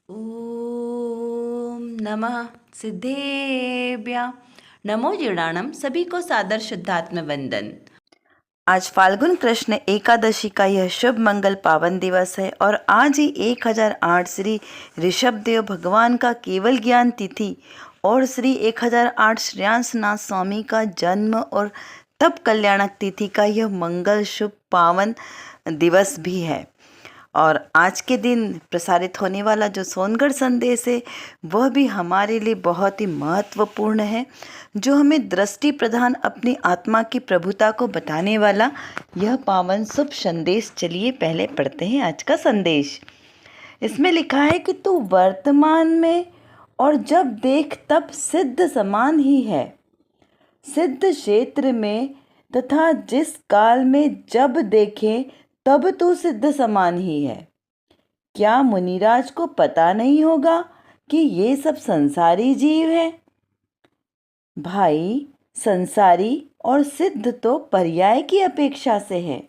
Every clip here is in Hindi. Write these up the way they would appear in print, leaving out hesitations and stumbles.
ओम नमः सिद्धेभ्य नमो जीर्णाणम। सभी को सादर शुद्धात्म वंदन। आज फाल्गुन कृष्ण एकादशी का यह शुभ मंगल पावन दिवस है और आज ही 1008 श्री ऋषभ देव भगवान का केवल ज्ञान तिथि और श्री 1008 श्रेयांसनाथ स्वामी का जन्म और तप कल्याणक तिथि का यह मंगल शुभ पावन दिवस भी है। और आज के दिन प्रसारित होने वाला जो सोनगढ़ संदेश है वह भी हमारे लिए बहुत ही महत्वपूर्ण है, जो हमें दृष्टि प्रदान अपनी आत्मा की प्रभुता को बताने वाला यह पावन शुभ संदेश। चलिए पहले पढ़ते हैं आज का संदेश। इसमें लिखा है कि तू वर्तमान में और जब देख तब सिद्ध समान ही है। सिद्ध क्षेत्र में तथा जिस काल में जब देखें तब तू सिद्ध समान ही है। क्या मुनिराज को पता नहीं होगा कि ये सब संसारी जीव हैं? भाई, संसारी और सिद्ध तो पर्याय की अपेक्षा से है।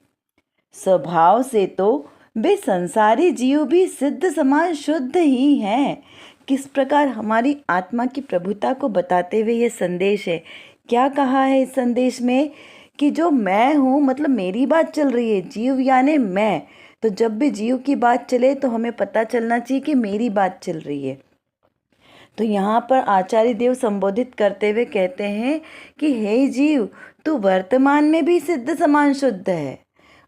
स्वभाव से तो वे संसारी जीव भी सिद्ध समान शुद्ध ही हैं। किस प्रकार हमारी आत्मा की प्रभुता को बताते हुए ये संदेश है। क्या कहा है इस संदेश में कि जो मैं हूँ, मतलब मेरी बात चल रही है, जीव यानी मैं। तो जब भी जीव की बात चले तो हमें पता चलना चाहिए कि मेरी बात चल रही है। तो यहाँ पर आचार्य देव संबोधित करते हुए कहते हैं कि हे जीव, तू वर्तमान में भी सिद्ध समान शुद्ध है।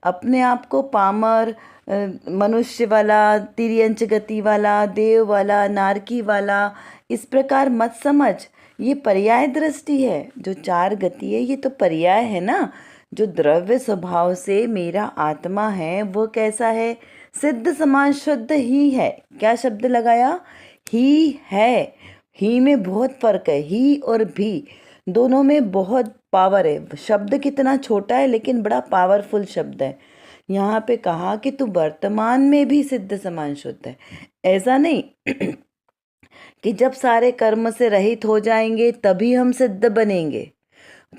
अपने आप को पामर, मनुष्य वाला, तिर्यंच गति वाला, देव वाला, नारकी वाला इस प्रकार मत समझ। ये पर्याय दृष्टि है। जो चार गति है ये तो पर्याय है ना। जो द्रव्य स्वभाव से मेरा आत्मा है वो कैसा है? सिद्ध समान शुद्ध ही है। क्या शब्द लगाया? ही है। ही में बहुत फर्क है। ही और भी दोनों में बहुत पावर है। शब्द कितना छोटा है लेकिन बड़ा पावरफुल शब्द है। यहाँ पे कहा कि तू वर्तमान में भी सिद्ध समान शुद्ध है। ऐसा नहीं कि जब सारे कर्म से रहित हो जाएंगे तभी हम सिद्ध बनेंगे।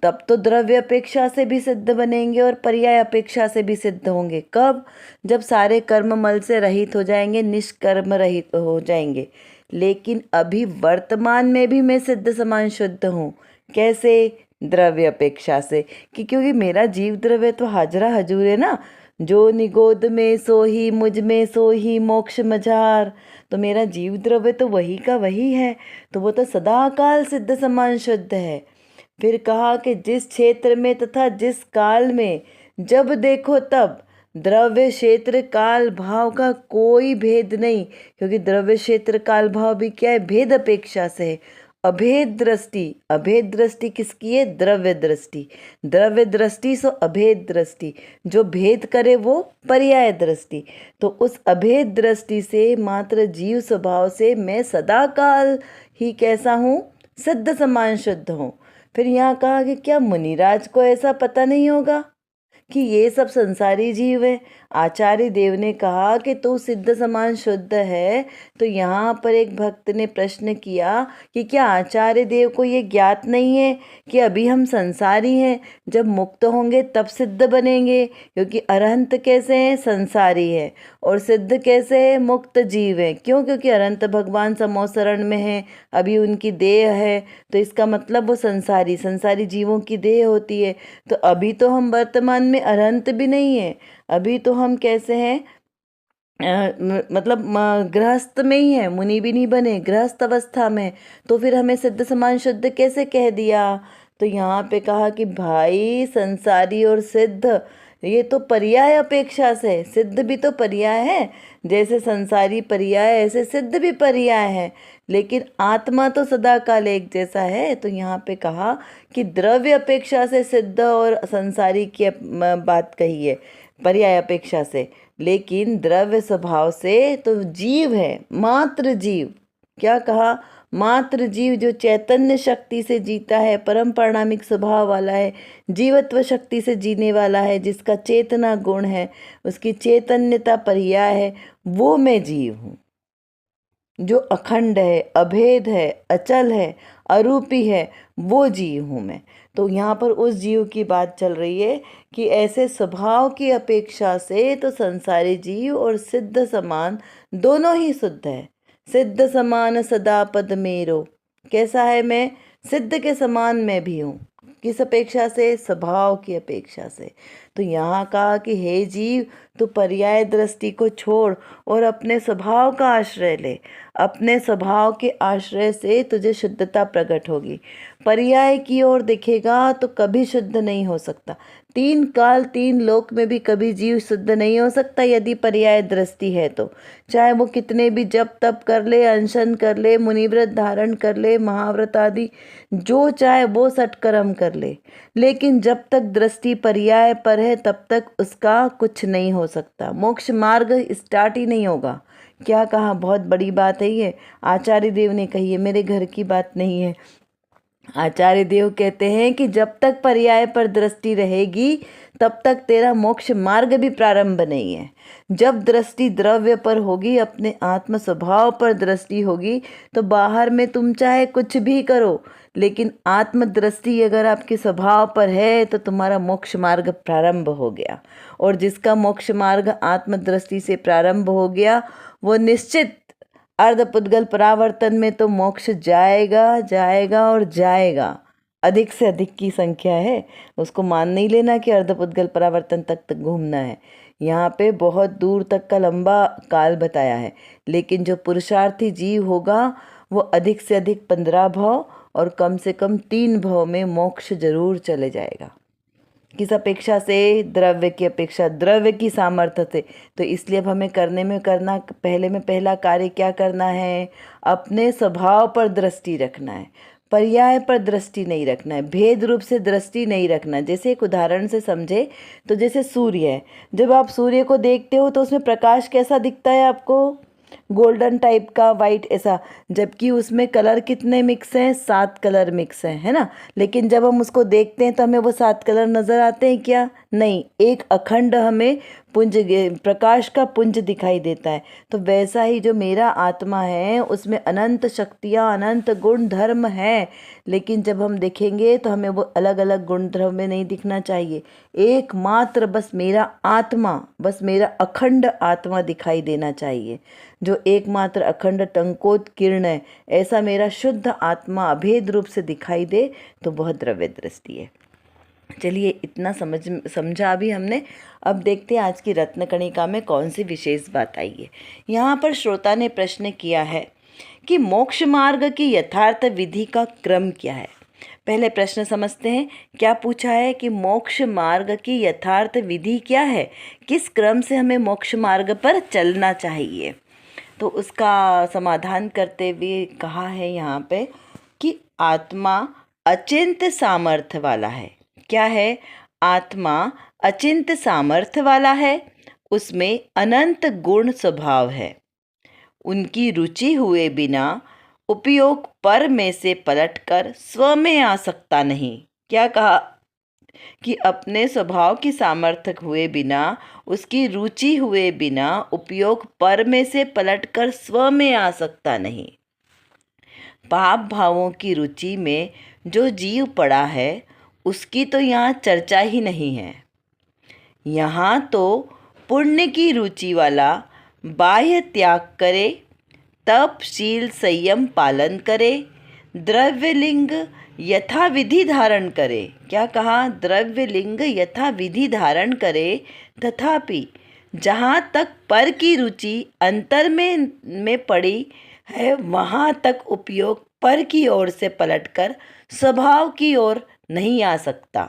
तब तो द्रव्य अपेक्षा से भी सिद्ध बनेंगे और पर्याय अपेक्षा से भी सिद्ध होंगे। कब? जब सारे कर्म मल से रहित हो जाएंगे, निष्कर्म रहित हो जाएंगे। लेकिन अभी वर्तमान में भी मैं सिद्ध समान शुद्ध हूँ। कैसे? द्रव्य अपेक्षा से कि क्योंकि मेरा जीव द्रव्य तो हाजरा हजूर है ना। जो निगोद में सो ही, मुझ में सो ही मोक्ष मझार। तो मेरा जीव द्रव्य तो वही का वही है। तो वो तो सदा काल सिद्ध समान शुद्ध है। फिर कहा कि जिस क्षेत्र में तथा जिस काल में जब देखो तब, द्रव्य क्षेत्र काल भाव का कोई भेद नहीं। क्योंकि द्रव्य क्षेत्र काल भाव भी क्या है? भेद अपेक्षा से है। अभेद दृष्टि। अभेद दृष्टि किसकी है? द्रव्य दृष्टि। द्रव्य दृष्टि सो अभेद दृष्टि। जो भेद करे वो पर्याय दृष्टि। तो उस अभेद दृष्टि से मात्र जीव स्वभाव से मैं सदा काल ही कैसा हूँ? सिद्ध समान शुद्ध हूँ। फिर यहाँ कहा कि क्या मुनिराज को ऐसा पता नहीं होगा कि ये सब संसारी जीव है? आचार्य देव ने कहा कि तू सिद्ध समान शुद्ध है। तो यहाँ पर एक भक्त ने प्रश्न किया कि क्या आचार्य देव को ये ज्ञात नहीं है कि अभी हम संसारी हैं, जब मुक्त होंगे तब सिद्ध बनेंगे। क्योंकि अरहंत कैसे हैं? संसारी है। और सिद्ध कैसे है? मुक्त जीव है। क्यों? क्योंकि अरहंत भगवान समोसरण में है, अभी उनकी देह है। तो इसका मतलब वो संसारी संसारी जीवों की देह होती है। तो अभी तो हम वर्तमान में अरहंत भी नहीं है। अभी तो हम कैसे हैं? मतलब गृहस्थ में ही है, मुनि भी नहीं बने, गृहस्थ अवस्था में। तो फिर हमें सिद्ध समान शुद्ध कैसे कह दिया? तो यहाँ पे कहा कि भाई, संसारी और सिद्ध ये तो पर्याय अपेक्षा से। सिद्ध भी तो पर्याय है। जैसे संसारी पर्याय ऐसे सिद्ध भी पर्याय है। लेकिन आत्मा तो सदा काल एक जैसा है। तो यहाँ पे कहा कि द्रव्य अपेक्षा से सिद्ध और संसारी की बात कही है, पर्याय अपेक्षा से। लेकिन द्रव्य स्वभाव से तो जीव है, मात्र जीव। क्या कहा? मात्र जीव जो चैतन्य शक्ति से जीता है, परम परिणामिक स्वभाव वाला है, जीवत्व शक्ति से जीने वाला है, जिसका चेतना गुण है, उसकी चैतन्यता पर्याय है, वो मैं जीव हूँ। जो अखंड है, अभेद है, अचल है, अरूपी है, वो जीव हूँ मैं। तो यहाँ पर उस जीव की बात चल रही है कि ऐसे स्वभाव की अपेक्षा से तो संसारी जीव और सिद्ध समान दोनों ही शुद्ध है। सिद्ध समान सदा पद मेरो। कैसा है मैं? सिद्ध के समान मैं भी हूँ। किस अपेक्षा से? स्वभाव की अपेक्षा से। तो यहाँ कहा कि हे जीव, तू पर्याय दृष्टि को छोड़ और अपने स्वभाव का आश्रय ले। अपने स्वभाव के आश्रय से तुझे शुद्धता प्रकट होगी। पर्याय की ओर देखेगा तो कभी शुद्ध नहीं हो सकता। 3 काल 3 लोक में भी कभी जीव शुद्ध नहीं हो सकता यदि पर्याय दृष्टि है तो। चाहे वो कितने भी जप तप कर ले, अनशन कर ले, मुनिव्रत धारण कर ले, महाव्रत आदि जो चाहे वो सत्कर्म कर ले, लेकिन जब तक दृष्टि पर्याय पर है तब तक उसका कुछ नहीं हो सकता। मोक्ष मार्ग स्टार्ट ही नहीं होगा। क्या कहा? बहुत बड़ी बात है ये। आचार्य देव ने कही है, मेरे घर की बात नहीं है। आचार्य देव कहते हैं कि जब तक पर्याय पर दृष्टि रहेगी तब तक तेरा मोक्ष मार्ग भी प्रारंभ नहीं है। जब दृष्टि द्रव्य पर होगी, अपने आत्म स्वभाव पर दृष्टि होगी, तो बाहर में तुम चाहे कुछ भी करो, लेकिन आत्म दृष्टि अगर आपके स्वभाव पर है तो तुम्हारा मोक्ष मार्ग प्रारंभ हो गया। और जिसका मोक्ष मार्ग आत्म दृष्टि से प्रारंभ हो गया वो निश्चित अर्धपुद्गल परावर्तन में तो मोक्ष जाएगा जाएगा और जाएगा। अधिक से अधिक की संख्या है, उसको मान नहीं लेना कि अर्धपुद्गल परावर्तन तक घूमना है। यहाँ पे बहुत दूर तक का लंबा काल बताया है, लेकिन जो पुरुषार्थी जीव होगा वो अधिक से अधिक 15 भव और कम से कम 3 भव में मोक्ष जरूर चले जाएगा। किस अपेक्षा से? द्रव्य की अपेक्षा, द्रव्य की सामर्थ्य से। तो इसलिए अब हमें पहला कार्य क्या करना है? अपने स्वभाव पर दृष्टि रखना है, पर्याय पर दृष्टि नहीं रखना है, भेद रूप से दृष्टि नहीं रखना। जैसे एक उदाहरण से समझे तो जैसे सूर्य है, जब आप सूर्य को देखते हो तो उसमें प्रकाश कैसा दिखता है आपको? गोल्डन टाइप का, वाइट ऐसा, जबकि उसमें कलर कितने मिक्स हैं? 7 कलर मिक्स हैं, है ना। लेकिन जब हम उसको देखते हैं तो हमें वो 7 कलर नज़र आते हैं क्या? नहीं, एक अखंड हमें पुंज, प्रकाश का पुंज दिखाई देता है। तो वैसा ही जो मेरा आत्मा है उसमें अनंत शक्तियाँ, अनंत गुण धर्म हैं, लेकिन जब हम देखेंगे तो हमें वो अलग अलग गुण धर्म में नहीं दिखना चाहिए। एकमात्र बस मेरा आत्मा, बस मेरा अखंड आत्मा दिखाई देना चाहिए, जो एकमात्र अखंड टंकोत किरण है। ऐसा मेरा शुद्ध आत्मा अभेद रूप से दिखाई दे तो बहुत द्रव्य दृष्टि है। चलिए, इतना समझा भी हमने। अब देखते हैं आज की रत्नकणिका में कौन सी विशेष बात आई है। यहाँ पर श्रोता ने प्रश्न किया है कि मोक्ष मार्ग की यथार्थ विधि का क्रम क्या है। पहले प्रश्न समझते हैं। क्या पूछा है कि मोक्ष मार्ग की यथार्थ विधि क्या है, किस क्रम से हमें मोक्ष मार्ग पर चलना चाहिए। तो उसका समाधान करते हुए कहा है यहाँ पे कि आत्मा अचिंत सामर्थ्य वाला है। क्या है? आत्मा अचिंत सामर्थ्य वाला है, उसमें अनंत गुण स्वभाव है, उनकी रुचि हुए बिना उपयोग पर में से पलटकर स्व में आ सकता नहीं। क्या कहा? कि अपने स्वभाव की सामर्थ्य हुए बिना, उसकी रुचि हुए बिना उपयोग पर में से पलटकर स्व में आ सकता नहीं। पाप भावों की रुचि में जो जीव पड़ा है उसकी तो यहाँ चर्चा ही नहीं है। यहाँ तो पुण्य की रुचि वाला बाह्य त्याग करे, तप शील संयम पालन करे, द्रव्य लिंग यथा विधि धारण करे। क्या कहा? द्रव्य लिंग यथा विधि धारण करे, तथापि जहाँ तक पर की रुचि अंतर में पड़ी है वहाँ तक उपयोग पर की ओर से पलटकर स्वभाव की ओर नहीं आ सकता।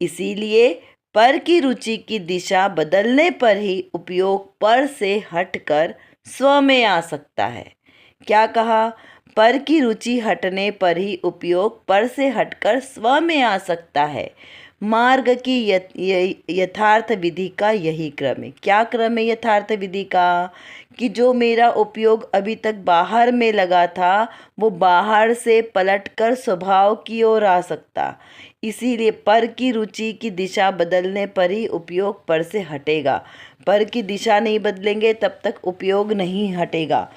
इसीलिए पर की रुचि की दिशा बदलने पर ही उपयोग पर से हटकर स्व में आ सकता है। क्या कहा? पर की रुचि हटने पर ही उपयोग पर से हटकर स्व में आ सकता है। मार्ग की यथार्थ विधि का यही क्रम है। क्या क्रम है यथार्थ विधि का? कि जो मेरा उपयोग अभी तक बाहर में लगा था वो बाहर से पलटकर स्वभाव की ओर आ सकता। इसीलिए पर की रुचि की दिशा बदलने पर ही उपयोग पर से हटेगा। पर की दिशा नहीं बदलेंगे तब तक उपयोग नहीं हटेगा।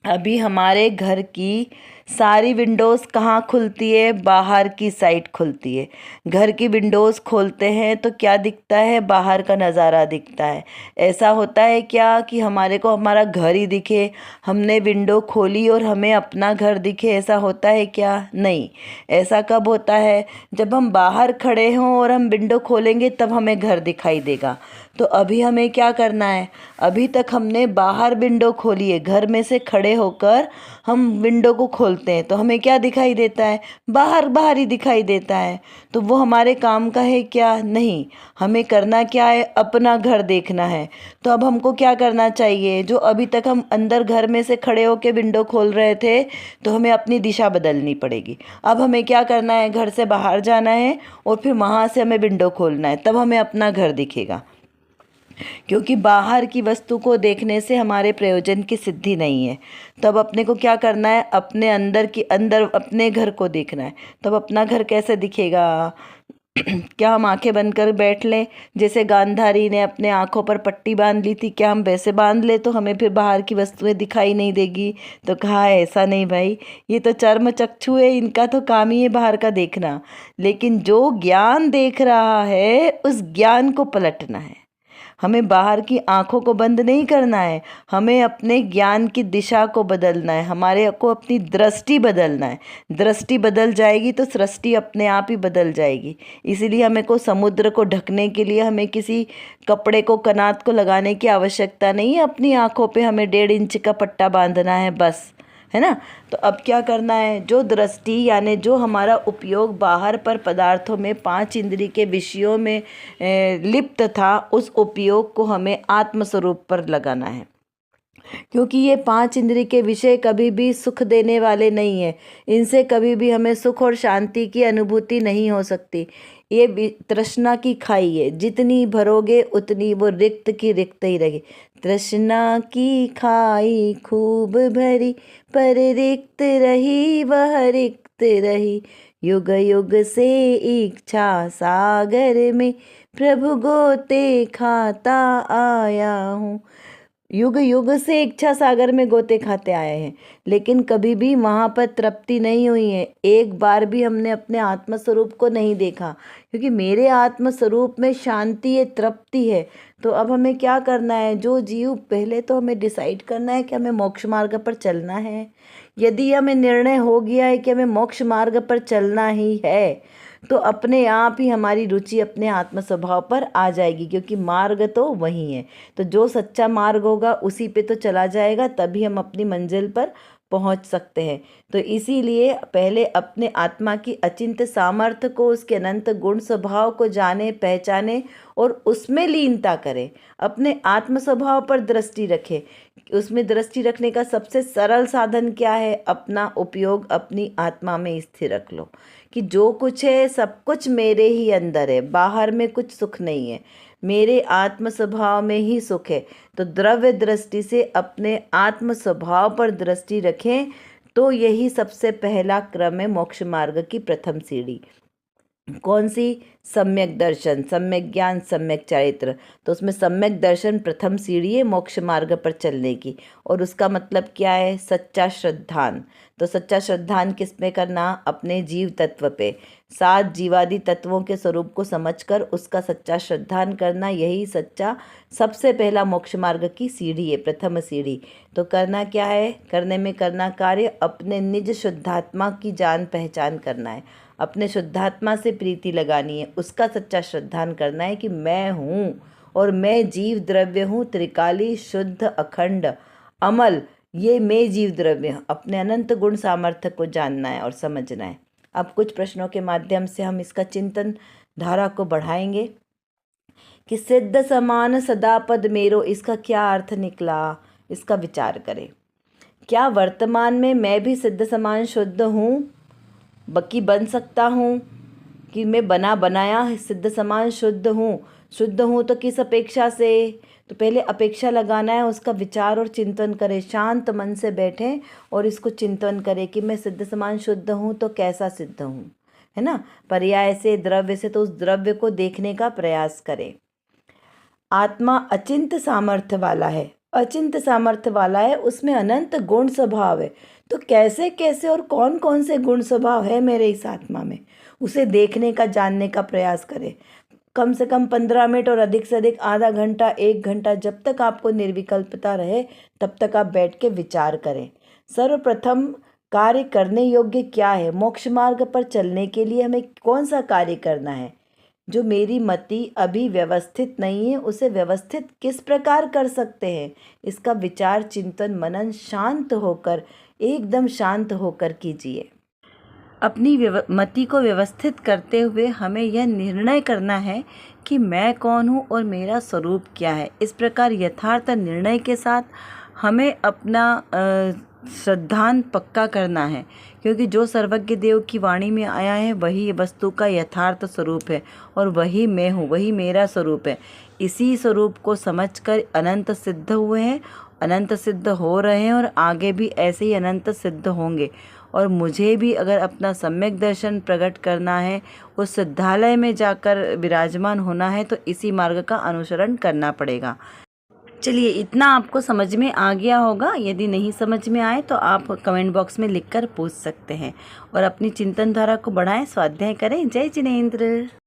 अभी हमारे घर की सारी विंडोज़ कहाँ खुलती है? बाहर की साइड खुलती है। घर की विंडोज़ खोलते हैं तो क्या दिखता है? बाहर का नज़ारा दिखता है। ऐसा होता है क्या कि हमारे को हमारा घर ही दिखे, हमने विंडो खोली और हमें अपना घर दिखे? ऐसा होता है क्या? नहीं। ऐसा कब होता है? जब हम बाहर खड़े हों और हम विंडो खोलेंगे तब हमें घर दिखाई देगा। तो अभी हमें क्या करना है? अभी तक हमने बाहर विंडो खोली है, घर में से खड़े होकर हम विंडो को खोलते हैं तो हमें क्या दिखाई देता है? बाहर बाहर ही दिखाई देता है। तो वो हमारे काम का है क्या? नहीं। हमें करना क्या है? अपना घर देखना है। तो अब हमको क्या करना चाहिए? जो अभी तक हम अंदर घर में से खड़े होकर विंडो खोल रहे थे तो हमें अपनी दिशा बदलनी पड़ेगी। अब हमें क्या करना है? घर से बाहर जाना है और फिर वहाँ से हमें विंडो खोलना है, तब हमें अपना घर दिखेगा। क्योंकि बाहर की वस्तु को देखने से हमारे प्रयोजन की सिद्धि नहीं है। तब अपने को क्या करना है? अपने अंदर अपने घर को देखना है। तब अपना घर कैसे दिखेगा? क्या हम आंखें बंद कर बैठ लें? जैसे गांधारी ने अपने आंखों पर पट्टी बांध ली थी, क्या हम वैसे बांध ले तो हमें फिर बाहर की वस्तुएं दिखाई नहीं देगी? तो कहा ऐसा नहीं भाई, ये तो चर्म चक्षु है, इनका तो काम ही है बाहर का देखना। लेकिन जो ज्ञान देख रहा है उस ज्ञान को पलटना है। हमें बाहर की आंखों को बंद नहीं करना है, हमें अपने ज्ञान की दिशा को बदलना है, हमारे को अपनी दृष्टि बदलना है। दृष्टि बदल जाएगी तो सृष्टि अपने आप ही बदल जाएगी। इसीलिए हमें को समुद्र को ढकने के लिए हमें किसी कपड़े को, कनात को लगाने की आवश्यकता नहीं है। अपनी आंखों पे हमें 1.5 इंच का पट्टा बांधना है बस, है ना। तो अब क्या करना है? जो दृष्टि यानी जो हमारा उपयोग बाहर पर पदार्थों में 5 इंद्रिय के विषयों में लिप्त था, उस उपयोग को हमें आत्मस्वरूप पर लगाना है। क्योंकि ये 5 इंद्रिय के विषय कभी भी सुख देने वाले नहीं है, इनसे कभी भी हमें सुख और शांति की अनुभूति नहीं हो सकती। ये तृष्णा की खाई है, जितनी भरोगे उतनी वो रिक्त की रिक्त ही रहेगी। तृष्णा की खाई खूब भरी, पर रिक्त रही वह रिक्त रही। युग युग से इच्छा सागर में, प्रभु गोते खाता आया हूँ। युग युग से इच्छा सागर में गोते खाते आए हैं, लेकिन कभी भी वहाँ पर तृप्ति नहीं हुई है। एक बार भी हमने अपने आत्मस्वरूप को नहीं देखा, क्योंकि मेरे आत्मस्वरूप में शांति है, तृप्ति है। तो अब हमें क्या करना है? जो जीव, पहले तो हमें डिसाइड करना है कि हमें मोक्ष मार्ग पर चलना है। यदि हमें निर्णय हो गया है कि हमें मोक्ष मार्ग पर चलना ही है, तो अपने आप ही हमारी रुचि अपने आत्म स्वभाव पर आ जाएगी, क्योंकि मार्ग तो वही है। तो जो सच्चा मार्ग होगा उसी पे तो चला जाएगा, तभी हम अपनी मंजिल पर पहुंच सकते हैं। तो इसीलिए पहले अपने आत्मा की अचिंत्य सामर्थ्य को, उसके अनंत गुण स्वभाव को जाने, पहचाने और उसमें लीनता करें। अपने आत्म स्वभाव पर दृष्टि रखें। उसमें दृष्टि रखने का सबसे सरल साधन क्या है? अपना उपयोग अपनी आत्मा में स्थिर रख लो कि जो कुछ है सब कुछ मेरे ही अंदर है, बाहर में कुछ सुख नहीं है, मेरे आत्म स्वभाव में ही सुख है। तो द्रव्य दृष्टि से अपने आत्म स्वभाव पर दृष्टि रखें, तो यही सबसे पहला क्रम है मोक्ष मार्ग की प्रथम सीढ़ी। कौन सी? सम्यक दर्शन, सम्यक ज्ञान, सम्यक चरित्र। तो उसमें सम्यक दर्शन प्रथम सीढ़ी है मोक्ष मार्ग पर चलने की। और उसका मतलब क्या है? सच्चा श्रद्धान। तो सच्चा श्रद्धान किस में करना? अपने जीव तत्व पे, 7 जीवादि तत्वों के स्वरूप को समझकर उसका सच्चा श्रद्धान करना, यही सच्चा सबसे पहला मोक्ष मार्ग की सीढ़ी है, प्रथम सीढ़ी। तो करना क्या है? करने में करना कार्य अपने निज शुद्धात्मा की जान पहचान करना है, अपने शुद्धात्मा से प्रीति लगानी है, उसका सच्चा श्रद्धान करना है कि मैं हूँ और मैं जीव द्रव्य हूँ, त्रिकाली, शुद्ध, अखंड, अमल, ये मैं जीव द्रव्य हूँ। अपने अनंत गुण सामर्थ्य को जानना है और समझना है। अब कुछ प्रश्नों के माध्यम से हम इसका चिंतन धारा को बढ़ाएंगे कि सिद्ध समान सदा पद मेरो, इसका क्या अर्थ निकला, इसका विचार करें। क्या वर्तमान में मैं भी सिद्ध समान शुद्ध हूँ, बकी बन सकता हूँ कि मैं बना बनाया सिद्ध समान शुद्ध हूँ? शुद्ध हूँ तो किस अपेक्षा से? तो पहले अपेक्षा लगाना है, उसका विचार और चिंतन करें। शांत मन से बैठें और इसको चिंतन करें कि मैं सिद्ध समान शुद्ध हूँ तो कैसा सिद्ध हूँ, है ना। पर्याय से, द्रव्य से, तो उस द्रव्य को देखने का प्रयास करें। आत्मा अचिंत सामर्थ्य वाला है, अचिंत सामर्थ्य वाला है, उसमें अनंत गुण स्वभाव है। तो कैसे कैसे और कौन कौन से गुण स्वभाव है मेरे इस आत्मा में, उसे देखने का, जानने का प्रयास करें। कम से कम 15 मिनट और अधिक से अधिक आधा घंटा, 1 घंटा, जब तक आपको निर्विकल्पता रहे तब तक आप बैठ के विचार करें। सर्वप्रथम कार्य करने योग्य क्या है, मोक्ष मार्ग पर चलने के लिए हमें कौन सा कार्य करना है। जो मेरी मति अभी व्यवस्थित नहीं है उसे व्यवस्थित किस प्रकार कर सकते हैं, इसका विचार, चिंतन, मनन शांत होकर, एकदम शांत होकर कीजिए। अपनी मति को व्यवस्थित करते हुए हमें यह निर्णय करना है कि मैं कौन हूँ और मेरा स्वरूप क्या है। इस प्रकार यथार्थ निर्णय के साथ हमें अपना सिद्धांत पक्का करना है, क्योंकि जो सर्वज्ञ देव की वाणी में आया है वही वस्तु का यथार्थ स्वरूप है और वही मैं हूँ, वही मेरा स्वरूप है। इसी स्वरूप को समझकर अनंत सिद्ध हुए हैं, अनंत सिद्ध हो रहे हैं और आगे भी ऐसे ही अनंत सिद्ध होंगे। और मुझे भी अगर अपना सम्यक दर्शन प्रकट करना है, उस सिद्धालय में जाकर विराजमान होना है, तो इसी मार्ग का अनुसरण करना पड़ेगा। चलिए, इतना आपको समझ में आ गया होगा। यदि नहीं समझ में आए तो आप कमेंट बॉक्स में लिखकर पूछ सकते हैं और अपनी चिंतन धारा को बढ़ाएं, स्वाध्याय करें। जय जिनेंद्र।